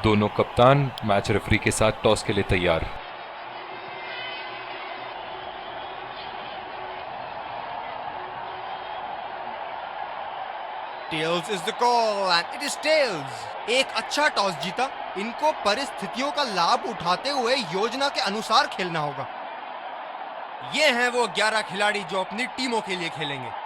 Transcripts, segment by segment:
दोनों कप्तान match referee के साथ टॉस के लिए तैयार। Tails is the call and it is tails. एक अच्छा टॉस जीता। इनको परिस्थितियों का लाभ उठाते हुए योजना के अनुसार खेलना होगा। ये हैं वो 11 खिलाड़ी जो अपनी टीमों के लिए खेलेंगे।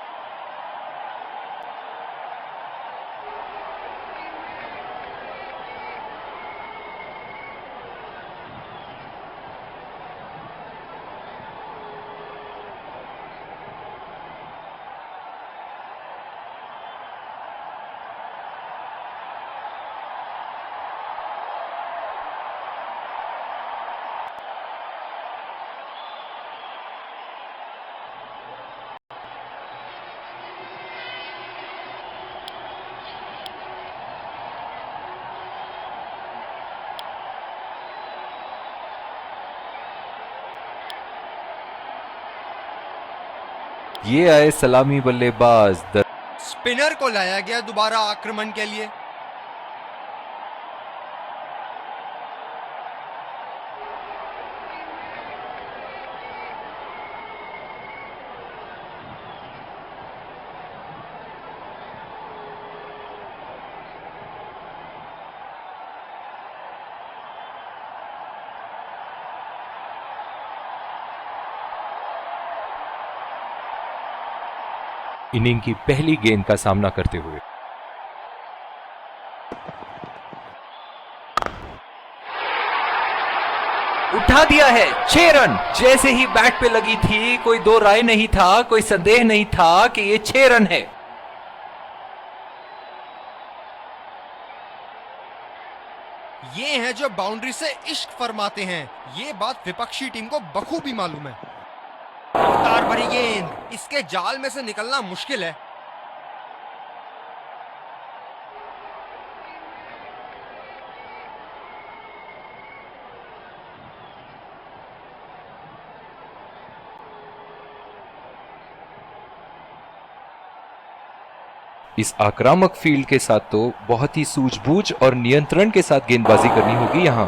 ये आए सलामी बल्लेबाज। स्पिनर को लाया गया दोबारा आक्रमण के लिए। इनिंग की पहली गेंद का सामना करते हुए उठा दिया है 6 रन। जैसे ही बैट पे लगी थी कोई दो राय नहीं था, कोई संदेह नहीं था कि ये 6 रन है। ये हैं जो बाउंड्री से इश्क फरमाते हैं। ये बात विपक्षी टीम को बखूबी मालूम है। रफ्तार भरी गेंद, इसके जाल में से निकलना मुश्किल है। इस आक्रामक फील्ड के साथ तो बहुत ही सूझबूझ और नियंत्रण के साथ गेंदबाजी करनी होगी यहां।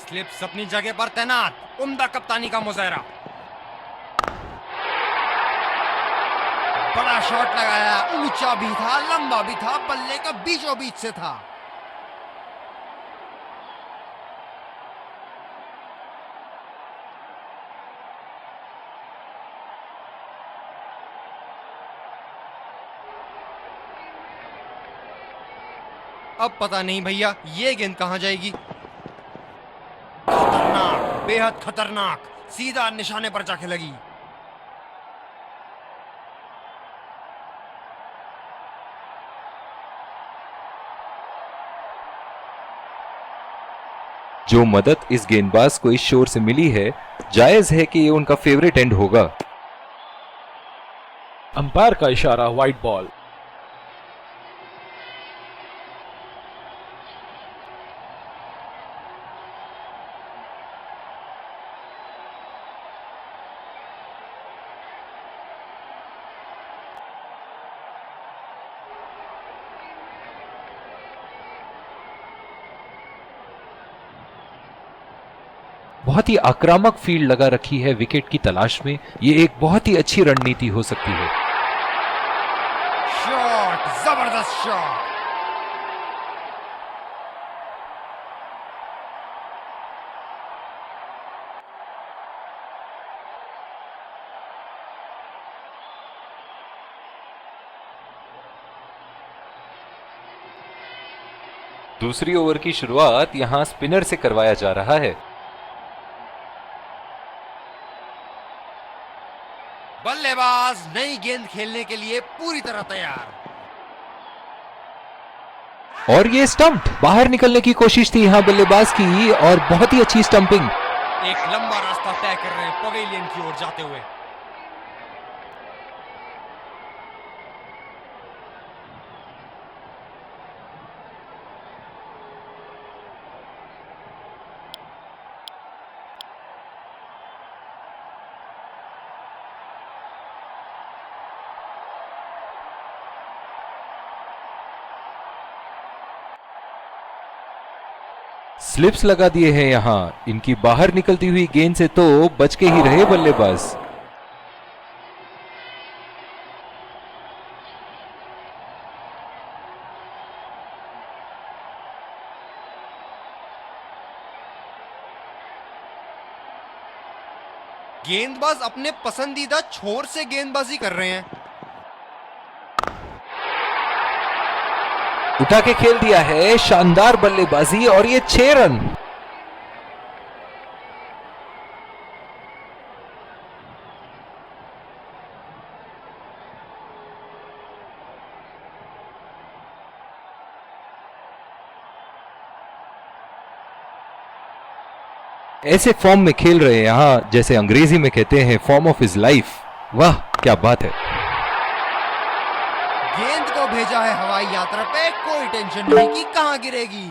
स्लिप्स अपनी जगह पर तैनात। उम्दा कप्तानी का मुजाहरा। बड़ा शॉट लगाया, ऊंचा भी था, लंबा भी था, बल्ले का बीचों बीच से था। अब पता नहीं भैया ये गेंद कहां जाएगी। खतरनाक, बेहद खतरनाक, सीधा निशाने पर जाके लगी। जो मदद इस गेंदबाज को इस शोर से मिली है, जायज है कि ये उनका फेवरेट एंड होगा। अंपायर का इशारा, वाइड बॉल। बहुत ही आक्रामक फील्ड लगा रखी है विकेट की तलाश में। ये एक बहुत ही अच्छी रणनीति हो सकती है। शॉट, जबरदस्त शॉट। दूसरी ओवर की शुरुआत यहां स्पिनर से करवाया जा रहा है। बल्लेबाज नई गेंद खेलने के लिए पूरी तरह तैयार। और ये स्टंप बाहर निकलने की कोशिश थी यहां बल्लेबाज की, और बहुत ही अच्छी स्टंपिंग। एक लंबा रास्ता तय कर रहे हैं पवेलियन की ओर जाते हुए। स्लिप्स लगा दिए हैं यहां। इनकी बाहर निकलती हुई गेंद से तो बच के ही रहे बल्लेबाज। गेंदबाज अपने पसंदीदा छोर से गेंदबाजी कर रहे हैं। उठा के खेल दिया है, शानदार बल्लेबाजी, और ये 6 रन। ऐसे फॉर्म में खेल रहे हैं यहां, जैसे अंग्रेजी में कहते हैं फॉर्म ऑफ हिज लाइफ। वाह क्या बात है। गेंद को भेजा है हवाई यात्रा पे, कोई टेंशन नहीं कि कहां गिरेगी।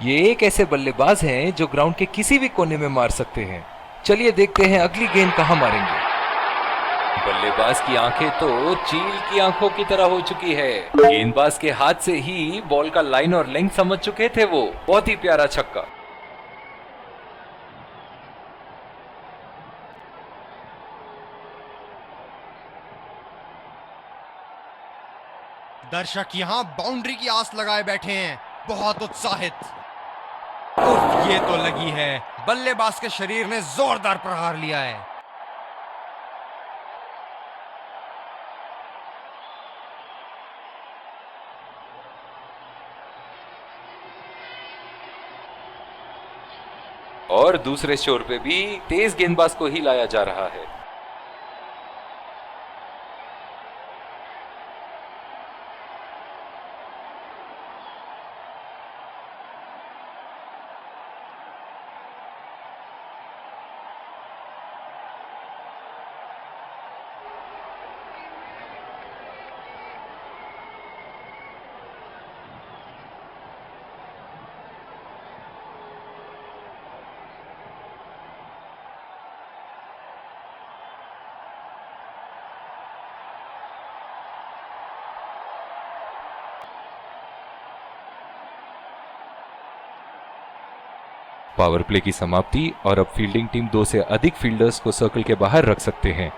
ये एक ऐसे बल्लेबाज हैं जो ग्राउंड के किसी भी कोने में मार सकते हैं। चलिए देखते हैं अगली गेंद कहां मारेंगे। बल्लेबाज की आंखें तो चील की आंखों की तरह हो चुकी है। गेंदबाज के हाथ से ही बॉल का लाइन और लेंथ समझ चुके थे वो। बहुत ही प्यारा छक्का। दर्शक यहां बाउंड्री की आस लगाए बैठे हैं, बहुत उत्साहित। उफ, ये तो लगी है। बल्लेबाज के शरीर ने जोरदार प्रहार लिया है। और दूसरे छोर पे भी तेज गेंदबाज को ही लाया जा रहा है। पावर प्ले की समाप्ति, और अब फील्डिंग टीम 2 से अधिक फील्डर्स को सर्कल के बाहर रख सकते हैं।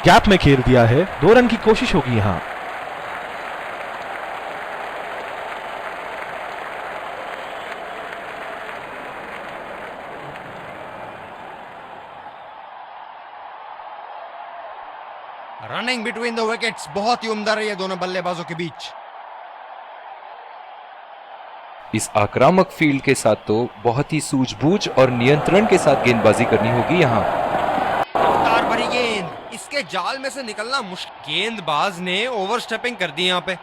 गैप में खेल दिया है, 2 रन की कोशिश होगी यहां। रनिंग बिटवीन द विकेट्स बहुत ही उम्दा रही है दोनों बल्लेबाजों के बीच। इस आक्रामक फील्ड के साथ तो बहुत ही सूझबूझ और नियंत्रण के साथ गेंदबाजी करनी होगी यहां। रफ्तार भरी गेंद, इसके जाल में से निकलना मुश्किल। गेंदबाज ने ओवरस्टेपिंग कर दी यहां पे।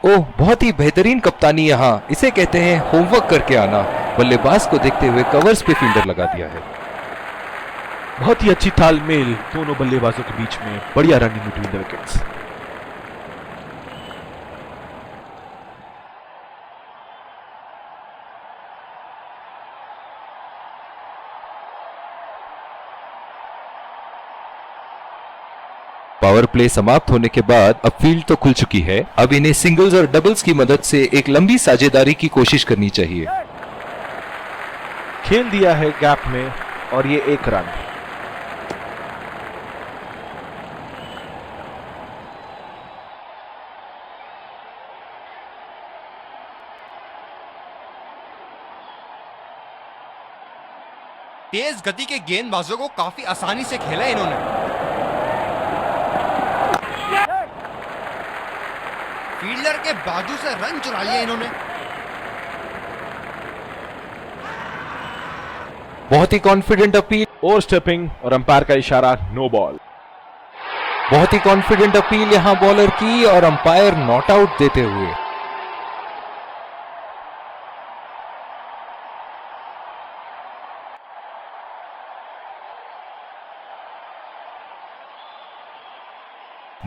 ओह, बहुत ही बेहतरीन कप्तानी यहां। इसे कहते हैं होमवर्क करके आना। बल्लेबाज को देखते हुए कवर्स पे फील्डर लगा दिया है। बहुत ही अच्छी तालमेल दोनों बल्लेबाजों के बीच में, बढ़िया running between the wickets. Power play समाप्त होने के बाद अब फील्ड तो खुल चुकी है। अब इन्हें सिंगल्स और डबल्स की मदद से एक लंबी साझेदारी की कोशिश करनी चाहिए। खेल दिया है गैप में, और ये 1 रन। तेज गति के गेंदबाजों को काफी आसानी से खेला इन्होंने। फील्डर के बाजू से रन चुरा लिया इन्होंने। बहुत ही कॉन्फिडेंट अपील, ओवर स्टेपिंग और अंपायर का इशारा, नो बॉल। बहुत ही कॉन्फिडेंट अपील यहां बॉलर की, और अंपायर नॉट आउट देते हुए।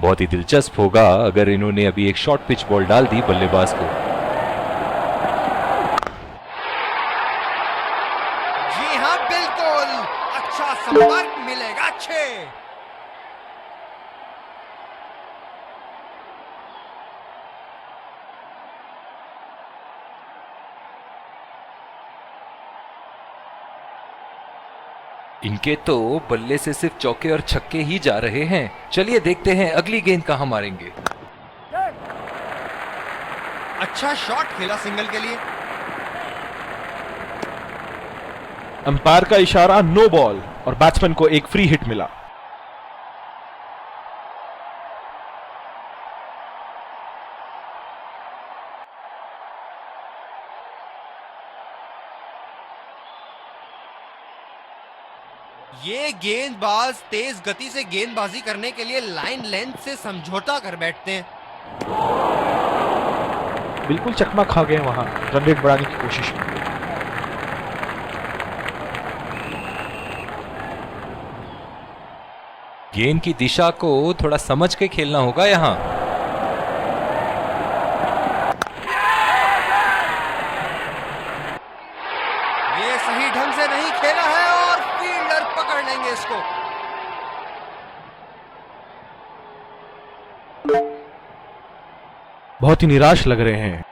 बहुत ही दिलचस्प होगा अगर इन्होंने अभी एक शॉर्ट पिच बॉल डाल दी बल्लेबाज को। जी हाँ, बिल्कुल अच्छा संपर्क मिलेगा। छह। इनके तो बल्ले से सिर्फ चौके और छक्के ही जा रहे हैं। चलिए देखते हैं अगली गेंद कहां मारेंगे। अच्छा शॉट खेला सिंगल के लिए। अंपायर का इशारा नो बॉल और बैट्समैन को एक फ्री हिट मिला। ये गेंदबाज तेज गति से गेंदबाजी करने के लिए लाइन लेंथ से समझौता कर बैठते हैं। बिल्कुल चकमा खा गए वहां रन रेट बढ़ाने की कोशिश में। गेंद की दिशा को थोड़ा समझ के खेलना होगा यहां। ये सही ढंग से नहीं खेला है और फील्डर पकड़ लेंगे इसको। बहुत ही निराश लग रहे हैं।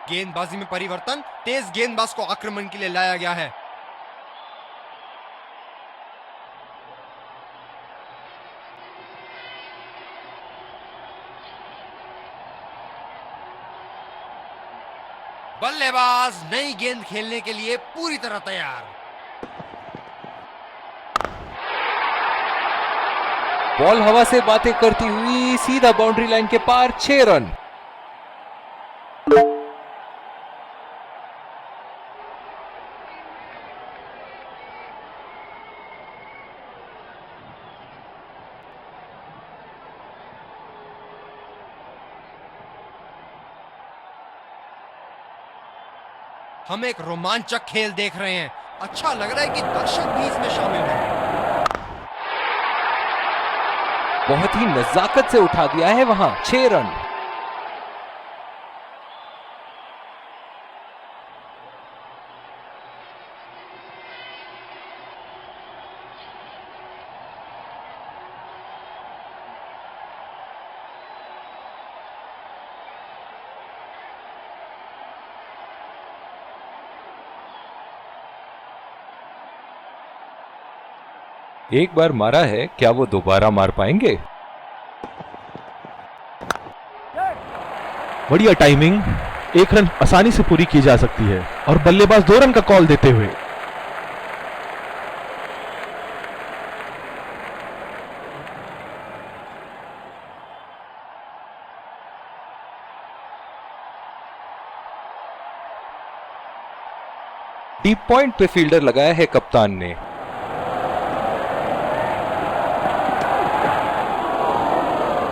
गेंदबाजी में परिवर्तन, तेज गेंदबाज को आक्रमण के लिए लाया गया है। बल्लेबाज नई गेंद खेलने के लिए पूरी तरह तैयार। बॉल हवा से बातें करती हुई सीधा बाउंड्री लाइन के पार। 6 रन। हम एक रोमांचक खेल देख रहे हैं। अच्छा लग रहा है कि दर्शक भी इसमें शामिल हैं। बहुत ही नजाकत से उठा दिया है वहां। 6 रन। एक बार मारा है, क्या वो दोबारा मार पाएंगे? बढ़िया टाइमिंग, एक रन आसानी से पूरी की जा सकती है और बल्लेबाज 2 रन का कॉल देते हुए डीप पॉइंट पे फील्डर लगाया है कप्तान ने।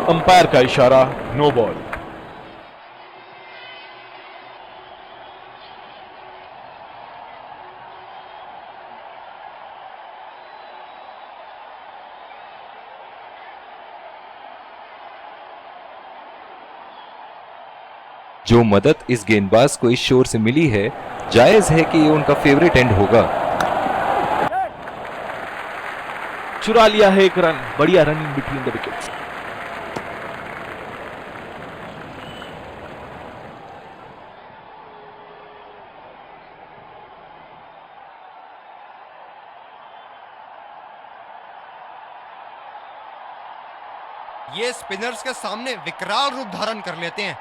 अंपायर का इशारा नो बॉल। जो मदद इस गेंदबाज को इस शोर से मिली है, जायज है कि ये उनका फेवरेट एंड होगा। चुरा लिया है एक रन। बढ़िया run in between the wickets. ये स्पिनर्स के सामने विकराल रूप धारण कर लेते हैं।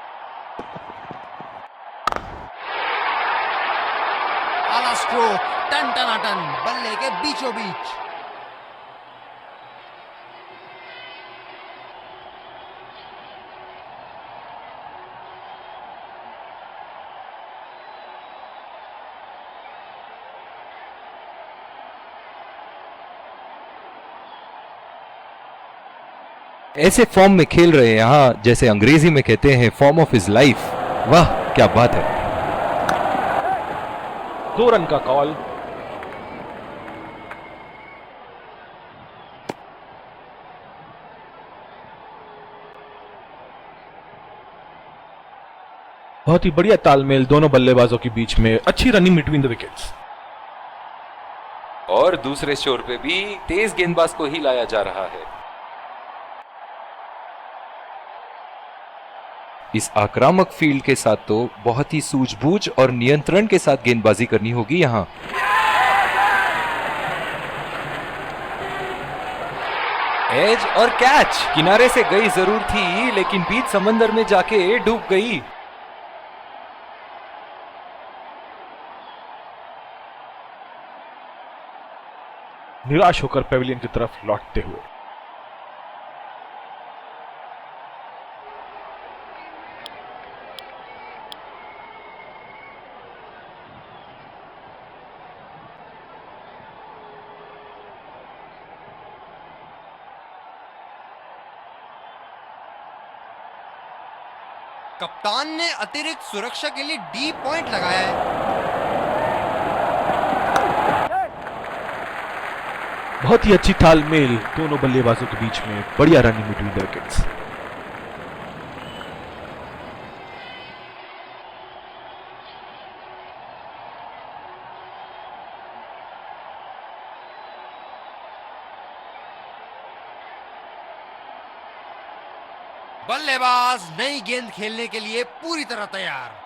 आला स्ट्रोक, टन टनाटन, बल्ले के बीचों बीच। ऐसे फॉर्म में खेल रहे हैं यहां, जैसे अंग्रेजी में कहते हैं फॉर्म ऑफ हिज लाइफ। वाह क्या बात है। 2 रन का कॉल। बहुत ही बढ़िया तालमेल दोनों बल्लेबाजों के बीच में, अच्छी रनिंग बिटवीन द विकेट्स। और दूसरे छोर पे भी तेज गेंदबाज को ही लाया जा रहा है। इस आक्रामक फील्ड के साथ तो बहुत ही सूझबूझ और नियंत्रण के साथ गेंदबाजी करनी होगी यहां। एज और कैच, किनारे से गई जरूर थी लेकिन बीच समंदर में जाके डूब गई। निराश होकर पेविलियन की तरफ लौटते हुए। कप्तान ने अतिरिक्त सुरक्षा के लिए डी पॉइंट लगाया है। बहुत ही अच्छी तालमेल दोनों बल्लेबाजों के बीच में, बढ़िया रनिंग बिटवीन द विकेट्स। बल्लेबाज नई गेंद खेलने के लिए पूरी तरह तैयार।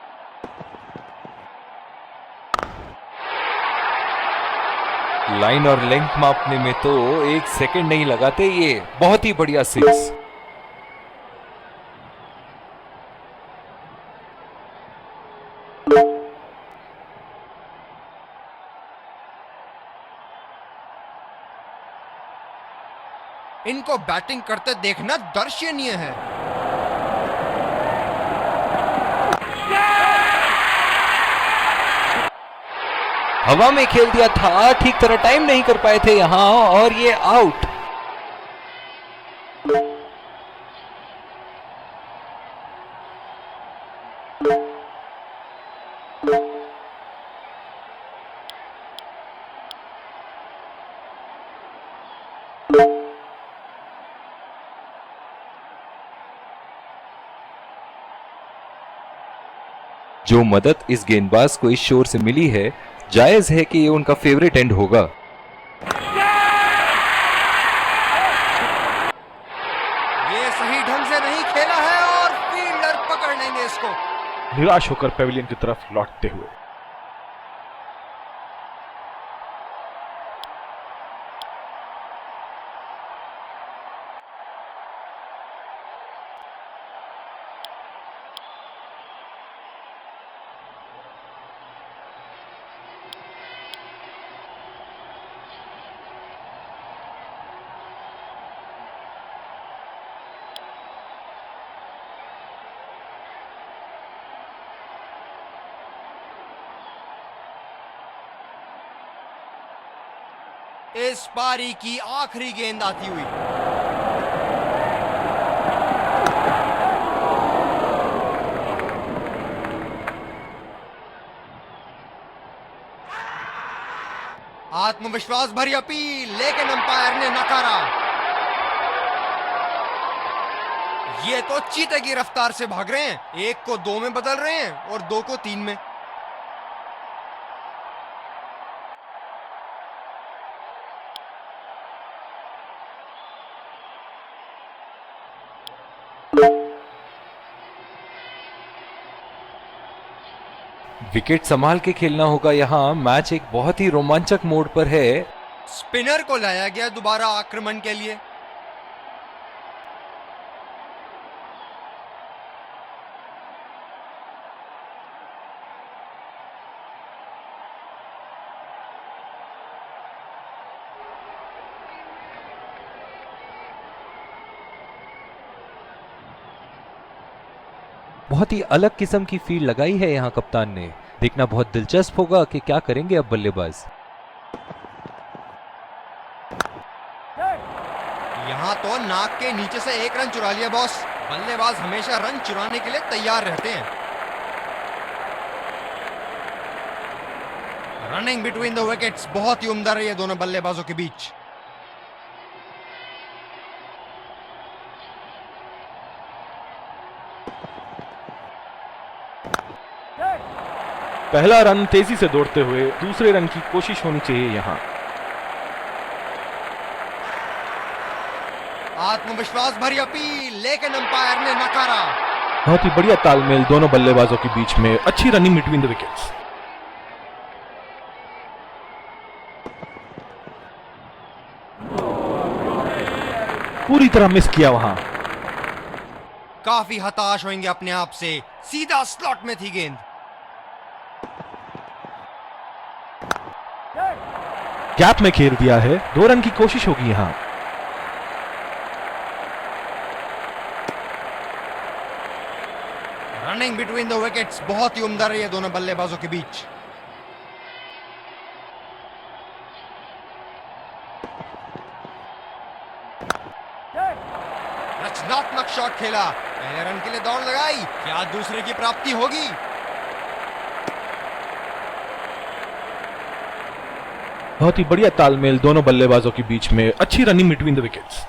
लाइन और लेंथ मापने में तो 1 सेकंड नहीं लगाते ये। बहुत ही बढ़िया सिक्स। इनको बैटिंग करते देखना दर्शनीय है। हवा में खेल दिया था, ठीक तरह टाइम नहीं कर पाए थे यहां और ये आउट। जो मदद इस गेंदबाज को इस शोर से मिली है, जायज है कि ये उनका फेवरेट एंड होगा। ये सही ढंग से नहीं खेला है और फील्डर पकड़ लेंगे इसको। निराश होकर पेविलियन की तरफ लौटते हुए। इस पारी की आखिरी गेंद आती हुई। आत्मविश्वास भरी अपील, लेकिन अंपायर ने नकारा। ये तो चीते की रफ्तार से भाग रहे हैं, 1 को 2 में बदल रहे हैं और 2 को 3 में। विकेट संभाल के खेलना होगा यहां। मैच एक बहुत ही रोमांचक मोड पर है। स्पिनर को लाया गया दोबारा आक्रमण के लिए। बहुत ही अलग किस्म की फील्ड लगाई है यहां कप्तान ने। देखना बहुत दिलचस्प होगा कि क्या करेंगे अब बल्लेबाज। यहां तो नाक के नीचे से 1 रन चुरा लिया बॉस। बल्लेबाज हमेशा रन चुराने के लिए तैयार रहते हैं। रनिंग बिटवीन द विकेट्स बहुत ही उम्दा रही है दोनों बल्लेबाजों के बीच। पहला रन तेजी से दौड़ते हुए दूसरे रन की कोशिश होनी चाहिए यहाँ। आत्मविश्वास भरी अपील, लेकिन अंपायर ने नकारा। बहुत ही बढ़िया तालमेल दोनों बल्लेबाजों के बीच में, अच्छी रनिंग बिटवीन द विकेट्स। पूरी तरह मिस किया वहां। काफी हताश होंगे अपने आप से, सीधा स्लॉट में थी गेंद। गैप में खेल दिया है, 2 रन की कोशिश होगी यहां। रनिंग बिटवीन द विकेट्स बहुत ही उम्दा रही है दोनों बल्लेबाजों के बीच। रचनात्मक शॉट खेला, पहले रन के लिए दौड़ लगाई, क्या दूसरे की प्राप्ति होगी? बहुत ही बढ़िया तालमेल दोनों बल्लेबाजों के बीच में, अच्छी रनिंग बिटवीन द विकेट्स।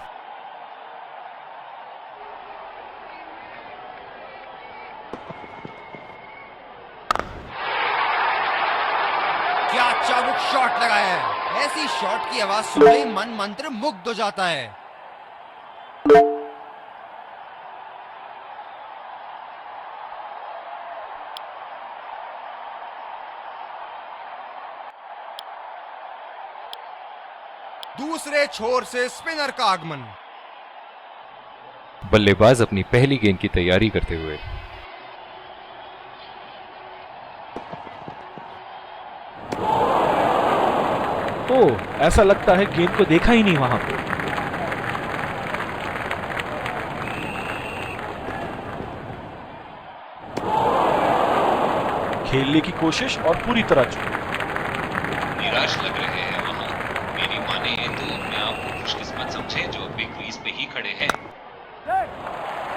क्या चाबुक शॉट लगाया है, ऐसी शॉट की आवाज सुन ही मन मंत्र मुग्ध हो जाता है। दूसरे छोर से स्पिनर का आगमन। बल्लेबाज अपनी पहली गेंद की तैयारी करते हुए। तो ऐसा लगता है गेंद को देखा ही नहीं वहां पे। खेलने की कोशिश और पूरी तरह चूक। निराश लग रहे हैं वहां, मेरी माने तो अपने आप को खुशकिस्मत समझे जो अभी क्रीज पे ही खड़े हैं।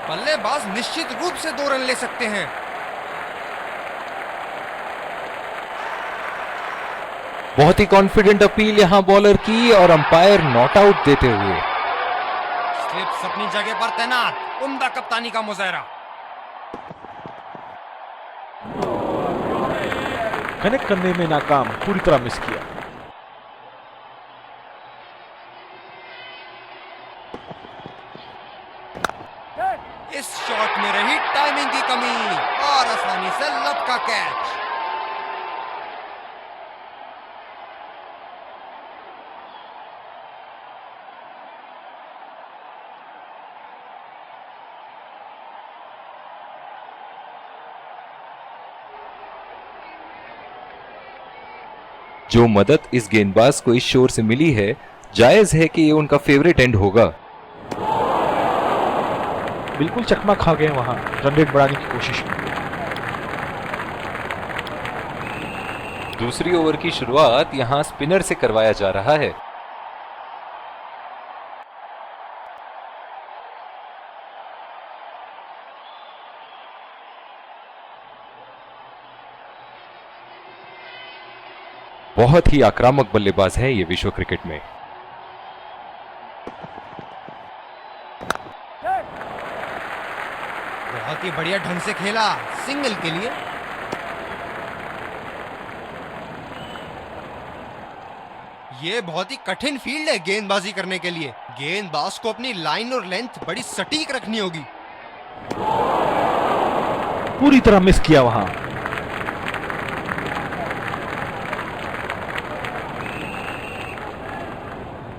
बल्लेबाज निश्चित रूप से 2 रन ले सकते हैं। बहुत ही कॉन्फिडेंट अपील यहां बॉलर की और अंपायर नॉट आउट देते हुए। स्लिप्स अपनी जगह पर तैनात, उम्दा कप्तानी का मुजाहरा। कनेक्ट करने में नाकाम, पूरी तरह मिस किया। इस शॉट में रही टाइमिंग की कमी और आसानी से लपका कैच। जो मदद इस गेंदबाज को इस शोर से मिली है, जायज है कि ये उनका फेवरेट एंड होगा। बिल्कुल चकमा खा गए वहां रन रेट बढ़ाने की कोशिश में। दूसरी ओवर की शुरुआत यहां स्पिनर से करवाया जा रहा है। बहुत ही आक्रामक बल्लेबाज है ये विश्व क्रिकेट में। बहुत ही बढ़िया ढंग से खेला, सिंगल के लिए। ये बहुत ही कठिन फील्ड है गेंदबाजी करने के लिए। गेंदबाज को अपनी लाइन और लेंथ बड़ी सटीक रखनी होगी। पूरी तरह मिस किया वहां।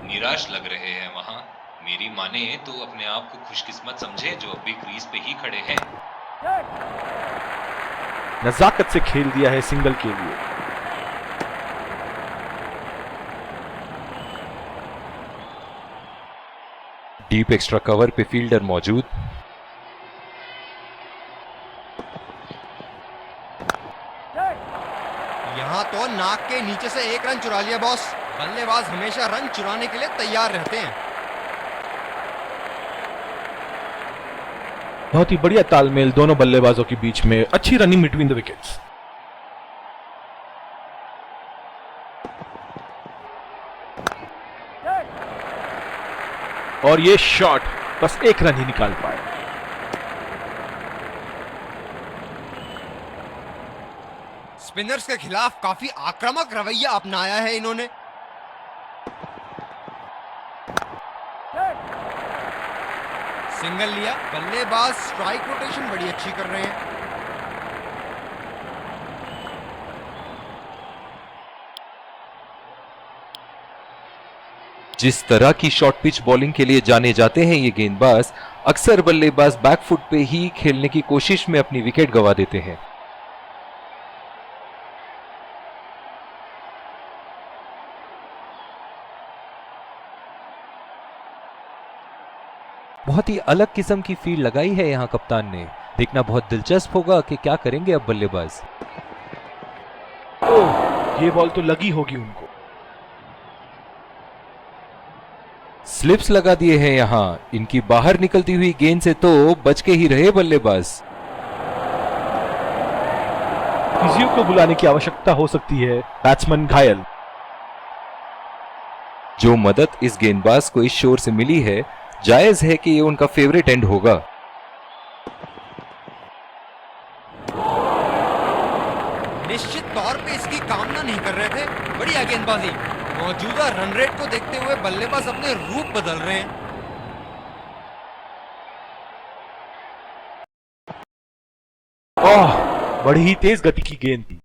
निराश लग रहे हैं वहां, मेरी माने तो अपने आप को खुशकिस्मत समझे जो अभी क्रीज पे ही खड़े हैं। नजाकत से खेल दिया है सिंगल के लिए। डीप एक्स्ट्रा कवर पे फील्डर मौजूद। यहां तो नाक के नीचे से 1 रन चुरा लिया बॉस। बल्लेबाज हमेशा रन चुराने के लिए तैयार रहते हैं। बहुत ही बढ़िया तालमेल दोनों बल्लेबाजों के बीच में, अच्छी रनिंग बिटवीन द विकेट्स। और ये शॉट बस एक रन ही निकाल पाए। स्पिनर्स के खिलाफ काफी आक्रामक रवैया अपनाया है इन्होंने। सिंगल लिया, बल्लेबाज स्ट्राइक रोटेशन बड़ी अच्छी कर रहे हैं। जिस तरह की शॉर्ट पिच बॉलिंग के लिए जाने जाते हैं ये गेंदबाज, अक्सर बल्लेबाज बैकफुट पे ही खेलने की कोशिश में अपनी विकेट गंवा देते हैं। बहुत ही अलग किस्म की फील्ड लगाई है यहां कप्तान ने। देखना बहुत दिलचस्प होगा कि क्या करेंगे अब बल्लेबाज। ओह, ये बॉल तो लगी होगी उनको। स्लिप्स लगा दिए हैं यहां। इनकी बाहर निकलती हुई गेंद से तो बच के ही रहे बल्लेबाज। फिजियो को बुलाने की आवश्यकता हो सकती है, बैट्समैन घायल। जो मदद इस गेंदबाज को इस शोर से मिली है, जायज है कि ये उनका फेवरेट एंड होगा। निश्चित तौर पे इसकी कामना नहीं कर रहे थे। बढ़िया गेंदबाजी। मौजूदा रन रेट को देखते हुए बल्लेबाज अपने रूप बदल रहे हैं। ओह, बड़ी ही तेज गति की गेंद थी।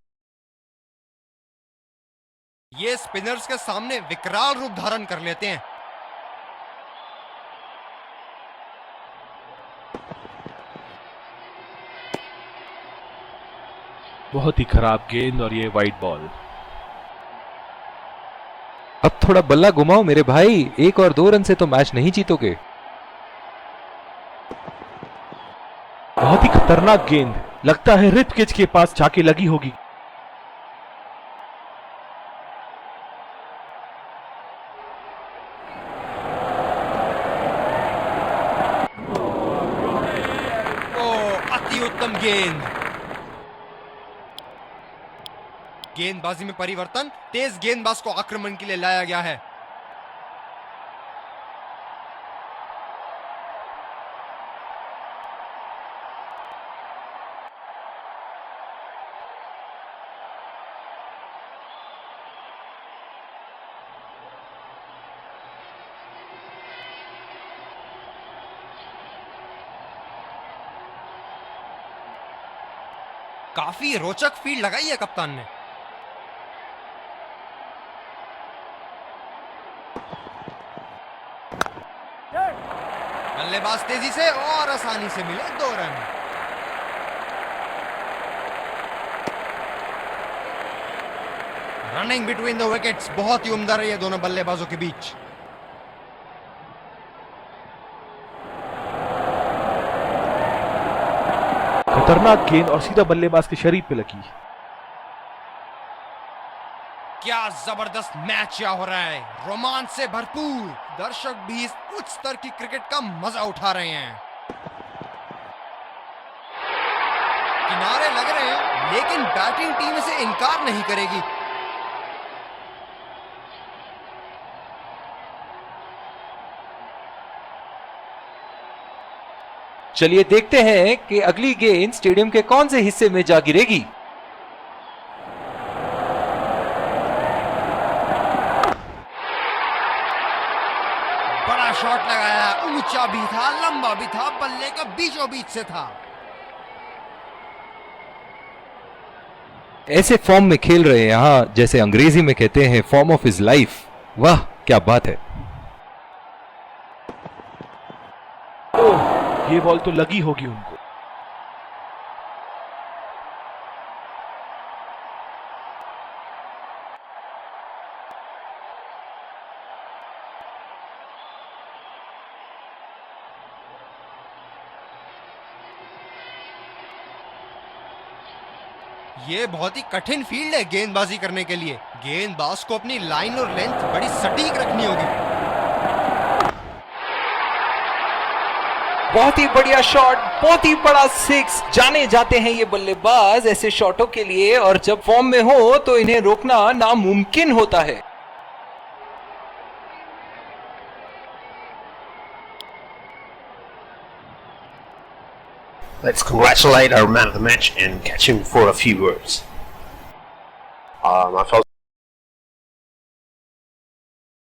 ये स्पिनर्स के सामने विकराल रूप धारण कर लेते हैं। बहुत ही खराब गेंद और ये वाइड बॉल। अब थोड़ा बल्ला घुमाओ मेरे भाई, 1 और 2 रन से तो मैच नहीं जीतोगे। बहुत ही खतरनाक गेंद, लगता है रिप किच के पास जाके लगी होगी। अति उत्तम गेंद। गेंदबाजी में परिवर्तन, तेज गेंदबाज को आक्रमण के लिए लाया गया है। काफी रोचक फील्ड लगाई है कप्तान ने। बल्लेबाज तेजी से और आसानी से मिले 2 run. Running between the wickets बहुत ही उम्दा रही है दोनों बल्लेबाजों के बीच। खतरनाक गेंद और सीधा बल्लेबाज के शरीर पे लगी। क्या जबरदस्त मैच यहाँ हो रहा है, रोमांच से भरपूर। दर्शक भी इस उच्च स्तर की क्रिकेट का मजा उठा रहे हैं। किनारे लग रहे हैं, लेकिन बैटिंग टीम इसे इनकार नहीं करेगी। चलिए देखते हैं कि अगली गेंद स्टेडियम के कौन से हिस्से में जा गिरेगी। बड़ा शॉट लगाया, ऊंचा भी था, लंबा भी था, बल्ले का बीचों बीच से था। ऐसे फॉर्म में खेल रहे हैं यहां, जैसे अंग्रेजी में कहते हैं फॉर्म ऑफ हिज लाइफ। वाह क्या बात है। ओह, ये बॉल तो लगी होगी उनको। ये बहुत ही कठिन फील्ड है गेंदबाजी करने के लिए। गेंदबाज को अपनी लाइन और लेंथ बड़ी सटीक रखनी होगी। बहुत ही बढ़िया शॉट, बहुत ही बड़ा 6। जाने जाते हैं ये बल्लेबाज ऐसे शॉटों के लिए, और जब फॉर्म में हो तो इन्हें रोकना नामुमकिन होता है। Let's congratulate our man of the match and catch him for a few words. I felt